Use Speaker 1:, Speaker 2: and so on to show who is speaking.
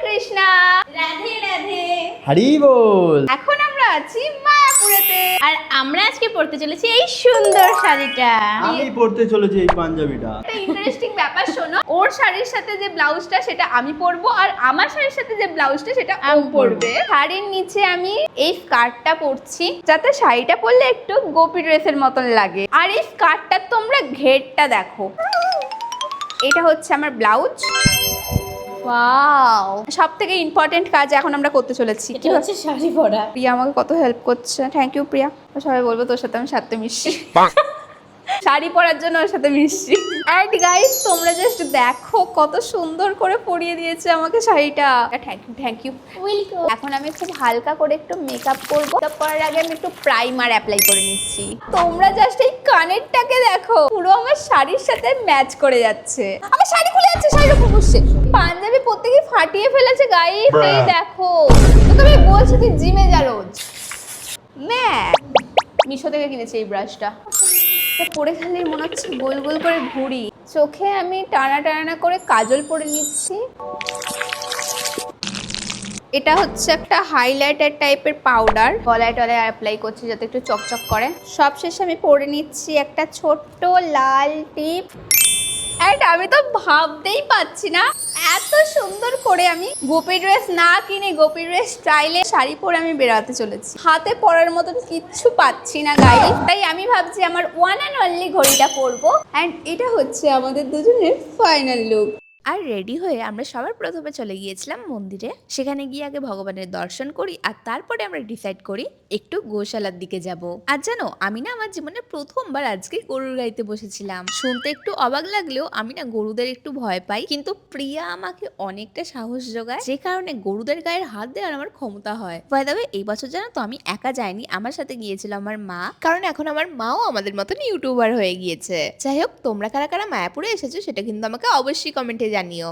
Speaker 1: কৃষ্ণা,
Speaker 2: রাধে রাধে।
Speaker 3: হরি বল।
Speaker 1: এখন আমরা আছি মায়াপুরেতে আর আমরা আজকে পড়তে চলেছি এই সুন্দর শাড়িটা।
Speaker 3: আমি পড়তে চলেছি এই পাঞ্জাবিটা।
Speaker 1: একটা ইন্টারেস্টিং ব্যাপার শোনো, ওর শাড়ির সাথে যে ব্লাউজটা সেটা আমি পরবো আর আমার শাড়ির সাথে যে ব্লাউজটা সেটা ও পরবে। শাড়ির নিচে আমি এই স্কার্টটা পরছি যাতে শাড়িটা পরলে একটু গোপী ড্রেসের মতন লাগে। আর এই স্কার্টটার তোমরা ঘেরটা দেখো, এটা হচ্ছে আমার ব্লাউজ। ওয়াও, সবথেকে ইম্পর্টেন্ট কাজ এখন আমরা করতে চলেছি।
Speaker 2: এটা হচ্ছে শাড়ি পরা।
Speaker 1: প্রিয়া আমাকে কত হেল্প করছে, থ্যাংক ইউ প্রিয়া। সবাই বলবো তোর সাথে আমি সাথে মিশছি, শাড়ি পরার জন্য ওর সাথে মিশছি। অ্যান্ড গাইস, তোমরা জাস্ট দেখো কত সুন্দর করে পরিয়ে দিয়েছে আমাকে শাড়িটা। Thank you.
Speaker 2: ওয়েলকাম।
Speaker 1: এখন আমি খুব হালকা করে একটু মেকআপ করবো। মেকআপ করার আগে আমি একটু প্রাইমার অ্যাপ্লাই করে নিচ্ছি। তোমরা জাস্ট এই কানেরটাকে দেখো, পুরো আমার শাড়ির সাথে ম্যাচ করে যাচ্ছে। আমার শাড়ি খুলে যাচ্ছে, শাড়ির উপর বসছে। পাঞ্জাবি প্রত্যেকে ফাটিয়ে ফেলেছে গাইস, এই দেখো। তোকে আমি বলছি তুই জিমে যা রোজ। মিশো থেকে কিনেছি এই ব্রাশটা, পরে খেলে মনে হচ্ছে গোল গোল করে ঘুরি। চোখে আমি টানা টানা করে কাজল পরে নিচ্ছি। এটা হচ্ছে একটা হাইলাইটার টাইপের পাউডার, গলায় টলায় অ্যাপ্লাই করছি যাতে একটু চকচক করে। সবশেষে আমি পরে নিচ্ছি একটা ছোট্ট লাল টিপ। অ্যান্ড আমি তো ভাবতেই পাচ্ছি না এত সুন্দর করে আমি গোপী ড্রেস না কিনে গোপী ড্রেস স্টাইলে শাড়ি পরে আমি বেরাতে চলেছি। হাতে পরার মতন কিচ্ছু পাচ্ছি না গাইস, তাই আমি ভাবছি আমার ওয়ান অ্যান্ড অনলি ঘড়িটা পরবো। অ্যান্ড এটা হচ্ছে আমাদের দুজনের ফাইনাল লুক। আর রেডি হয়ে আমরা সবার প্রথমে চলে গিয়েছিলাম মন্দিরে। সেখানে গিয়ে আগে ভগবানের দর্শন করি আর তারপরে আমরা ডিসাইড করি একটু গোশালার দিকে যাব। আর জানো, আমি না আমার জীবনে প্রথমবার আজকে গরুর গাড়িতে বসেছিলাম। শুনতে একটু অবাক লাগলেও আমি না গরুদের একটু ভয় পাই, কিন্তু প্রিয়া আমাকে অনেকটা সাহস যোগায়, যে কারণে গরুদের গায়ের হাত দেওয়ার আমার ক্ষমতা হয়। বাই দ্য ওয়ে, এই বছর জানো তো আমি একা যাইনি, আমার সাথে গিয়েছিল আমার মা, কারণ এখন আমার মাও আমাদের মতন ইউটিউবার হয়ে গিয়েছে। যাই হোক, তোমরা কারা কারা মায়াপুরে এসেছো সেটা কিন্তু আমাকে অবশ্যই কমেন্টে জানিও।